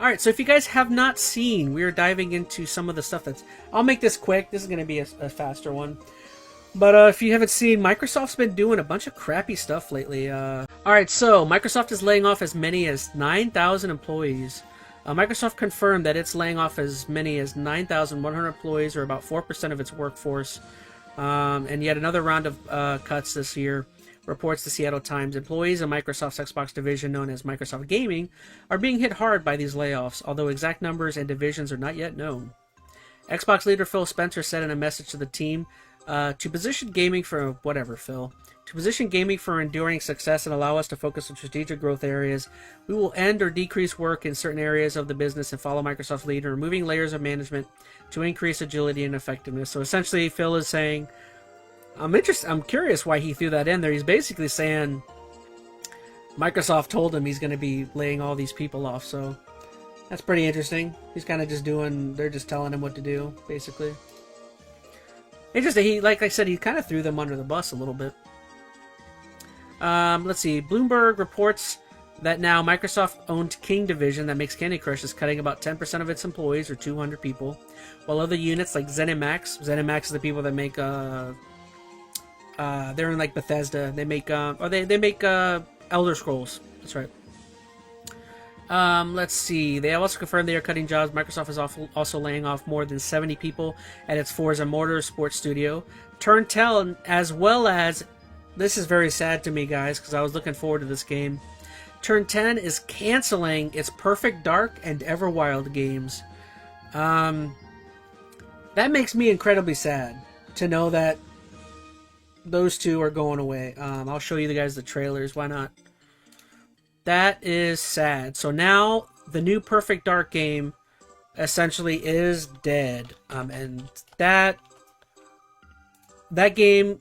Alright, so if you guys have not seen, we are diving into some of the stuff that's... I'll make this quick. This is going to be a faster one. But if you haven't seen, Microsoft's been doing a bunch of crappy stuff lately. Alright, so Microsoft is laying off as many as 9,000 employees. Microsoft confirmed that it's laying off as many as 9,100 employees, or about 4% of its workforce. And yet another round of cuts this year, reports the Seattle Times. Employees of Microsoft's Xbox division, known as Microsoft Gaming, are being hit hard by these layoffs, although exact numbers and divisions are not yet known. Xbox leader Phil Spencer said in a message to the team, to position gaming for... Whatever, Phil. To position gaming for enduring success and allow us to focus on strategic growth areas, we will end or decrease work in certain areas of the business and follow Microsoft's lead in removing layers of management to increase agility and effectiveness. So essentially, Phil is saying, I'm curious why he threw that in there. He's basically saying Microsoft told him he's going to be laying all these people off, so that's pretty interesting. He's kind of just they're just telling him what to do, basically. Interesting. Like I said, he kind of threw them under the bus a little bit. Let's see. Bloomberg reports that now Microsoft-owned King division that makes Candy Crush is cutting about 10% of its employees, or 200 people, while other units like ZeniMax is the people that make they're in like Bethesda. They make they make Elder Scrolls. That's right. Let's see. They have also confirmed they are cutting jobs. Microsoft is also laying off more than 70 people at its Forza Motorsport studio. Turn 10, as well as, this is very sad to me, guys, because I was looking forward to this game. Turn 10 is canceling its Perfect Dark and Everwild games. That makes me incredibly sad to know that those two are going away. I'll show you guys the trailers. Why not? That is sad. So now the new Perfect Dark game essentially is dead. And that game,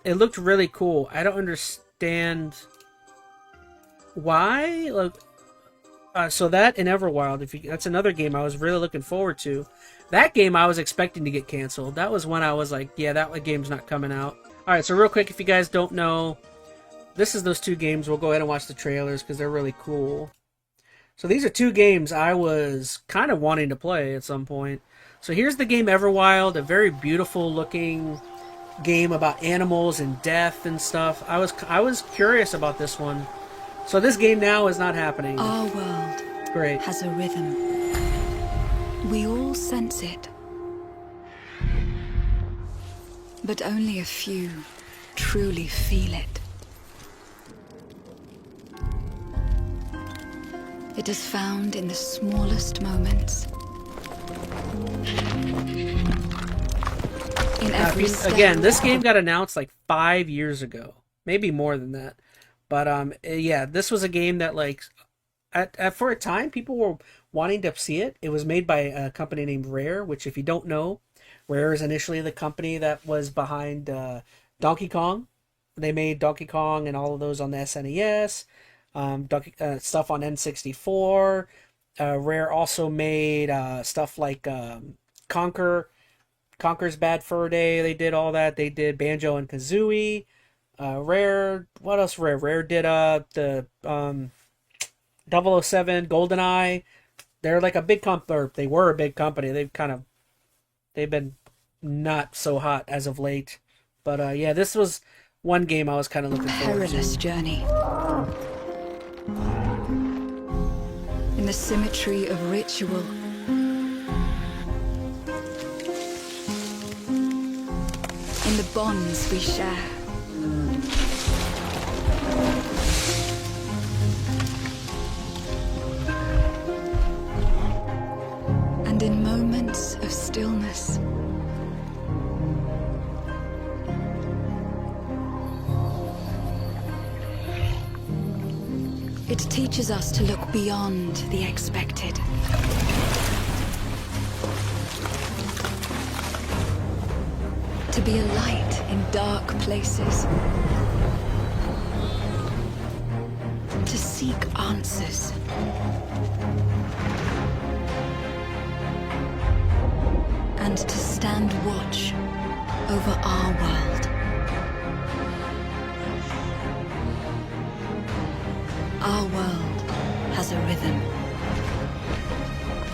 it looked really cool. I don't understand why. Like, so that and Everwild, that's another game I was really looking forward to. That game I was expecting to get canceled. That was when I was like, yeah, that game's not coming out. Alright, so real quick, if you guys don't know, this is those two games. We'll go ahead and watch the trailers because they're really cool. So these are two games I was kind of wanting to play at some point. So here's the game Everwild, a very beautiful looking game about animals and death and stuff. I was curious about this one. So this game now is not happening. Our world Great. Has a rhythm. We all sense it. But only a few truly feel it. It is found in the smallest moments. In every step. Again, this game got announced like 5 years ago. Maybe more than that. But yeah, this was a game that like for a time people were wanting to see it. It was made by a company named Rare, which if you don't know, Rare is initially the company that was behind Donkey Kong. They made Donkey Kong and all of those on the SNES, stuff on N64. Rare also made stuff like Conker's Bad Fur Day. They did all that. They did Banjo and Kazooie. Rare, what else? Rare did the 007 GoldenEye. They're like a big company. They were a big company. They've been not so hot as of late. But yeah, this was one game I was kind of looking forward to. Perilous journey. In the symmetry of ritual. In the bonds we share. And in moments of stillness. It teaches us to look beyond the expected. To be a light in dark places. To seek answers. And to stand watch over our world. Our world has a rhythm.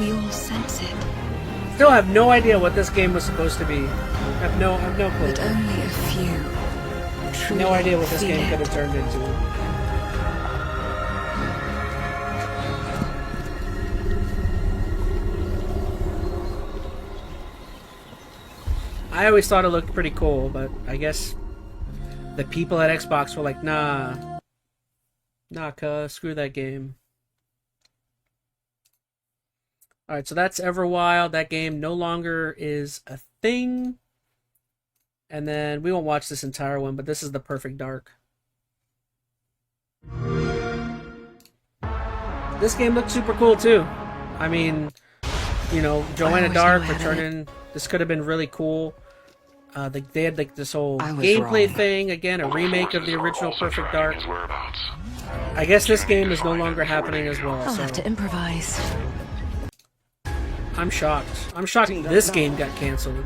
We all sense it, Still have no idea what this game was supposed to be. I have no clue. but only a few truly No idea what this feel game could it. have turned into. I always thought it looked pretty cool, but I guess the people at Xbox were like, nah, cuz, screw that game. Alright, so that's Everwild. That game no longer is a thing. And then we won't watch this entire one, but this is the Perfect Dark. This game looks super cool too. I mean, you know, Joanna always Dark know I had returning. This could have been really cool. They had like this whole I was gameplay wrong. thing again, a remake of the original Perfect Dark. I guess this game is no longer happening as well. I'll So have to improvise. I'm shocked. I'm shocked this game got canceled.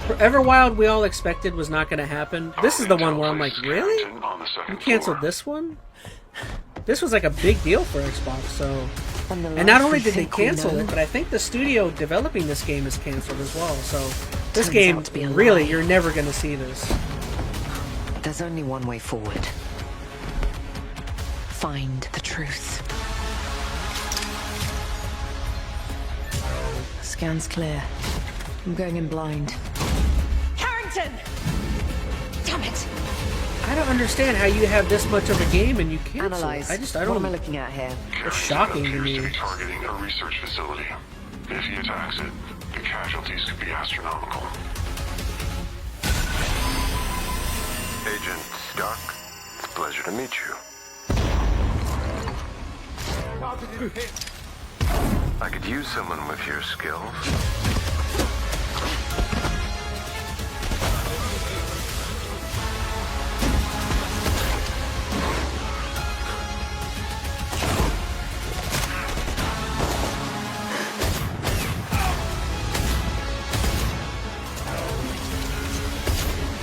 For Everwild, we all expected was not going to happen. This is the one where I'm like, really? You canceled this one? This was like a big deal for Xbox, so... And not only did they cancel it, but I think the studio developing this game is canceled as well, so... This Turns game, out to be a really, lie. you're never going to see this. There's only one way forward. Find the truth. Scan's clear. I'm going in blind. Harrington! Damn it! I don't understand how you have this much of a game and you cancel Analyze. it. I What am I don't... looking at here? It's shocking to me. Targeting a research facility. If he attacks it, the casualties could be astronomical. Agent Stark, it's a pleasure to meet you. I could use someone with your skills.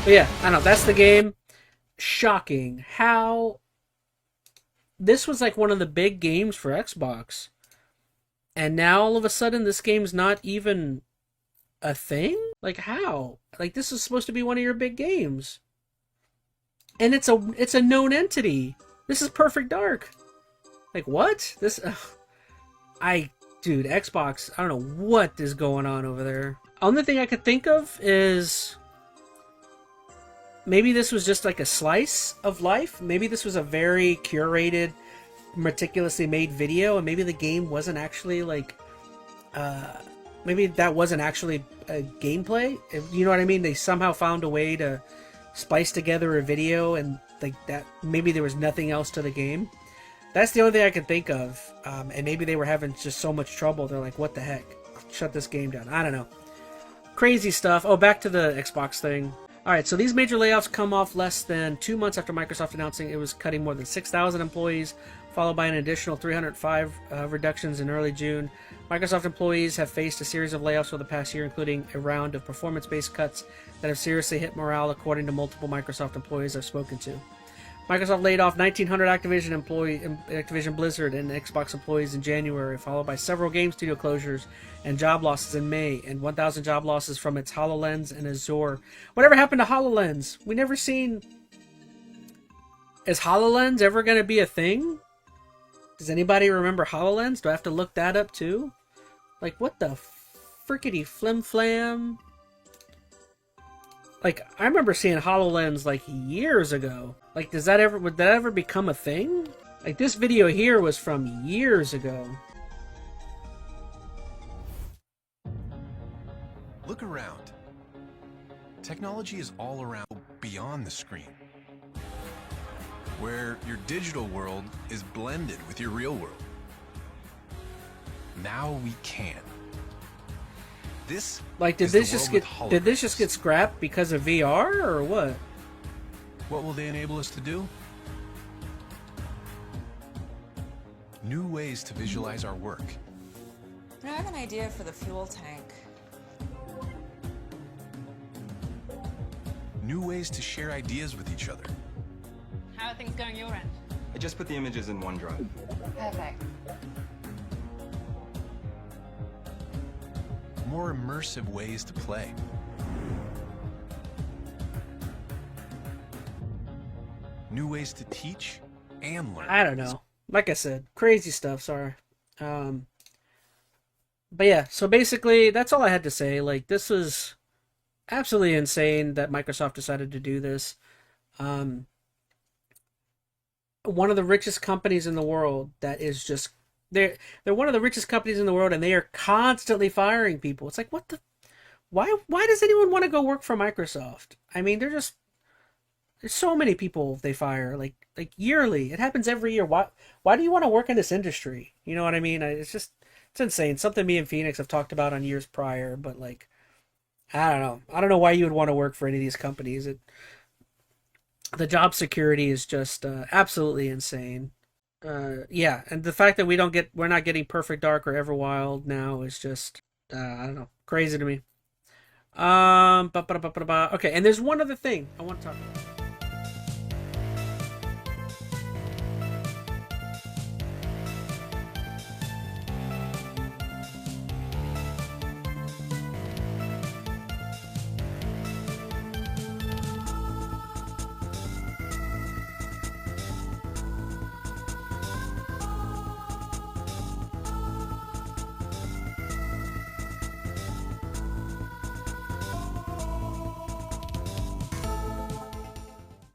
But yeah, I don't know. That's the game. Shocking how this was like one of the big games for Xbox. And now all of a sudden this game's not even a thing? Like how? Like this is supposed to be one of your big games. And it's a known entity. This is Perfect Dark. Like what? This dude, Xbox, I don't know what is going on over there. Only thing I could think of is maybe this was just like a slice of life. Maybe this was a very curated, meticulously made video, and maybe the game wasn't actually like maybe that wasn't actually a gameplay. You know what I mean? They somehow found a way to splice together a video, and like that maybe there was nothing else to the game. That's the only thing I can think of. And maybe they were having just so much trouble, they're like, what the heck, shut this game down. I don't know, crazy stuff. Oh, back to the Xbox thing. Alright, so these major layoffs come off less than 2 months after Microsoft announcing it was cutting more than 6,000 employees, followed by an additional 305 reductions in early June. Microsoft employees have faced a series of layoffs for the past year, including a round of performance-based cuts that have seriously hit morale, according to multiple Microsoft employees I've spoken to. Microsoft laid off 1,900 Activision Blizzard and Xbox employees in January, followed by several game studio closures and job losses in May, and 1,000 job losses from its HoloLens and Azure. Whatever happened to HoloLens? We never seen... Is HoloLens ever going to be a thing? Does anybody remember HoloLens? Do I have to look that up too? Like, what the frickety flim-flam? Like, I remember seeing HoloLens like years ago. Like, would that ever become a thing? Like, this video here was from years ago. Look around. Technology is all around, beyond the screen, where your digital world is blended with your real world. Now we can. This Like, is did this the just world get with holograms. scrapped because of VR or what? What will they enable us to do? New ways to visualize our work. I have an idea for the fuel tank. New ways to share ideas with each other. How are things going your end? I just put the images in OneDrive. Perfect. more immersive ways to play. New ways to teach and learn. I don't know. Like I said, crazy stuff. Sorry. But yeah, so basically, that's all I had to say. Like, this was absolutely insane that Microsoft decided to do this. One of the richest companies in the world that is just they're one of the richest companies in the world, and they are constantly firing people. It's like, what the why does anyone want to go work for Microsoft? I mean, there's so many people they fire like yearly. It happens every year. Why do you want to work in this industry? You know what I mean? It's insane. Something me and Phoenix have talked about on years prior, but like, I don't know. I don't know why you would want to work for any of these companies. The job security is just absolutely insane. Yeah, and the fact that we're not getting Perfect Dark or Everwild now is just I don't know, crazy to me. Okay, and there's one other thing I want to talk about.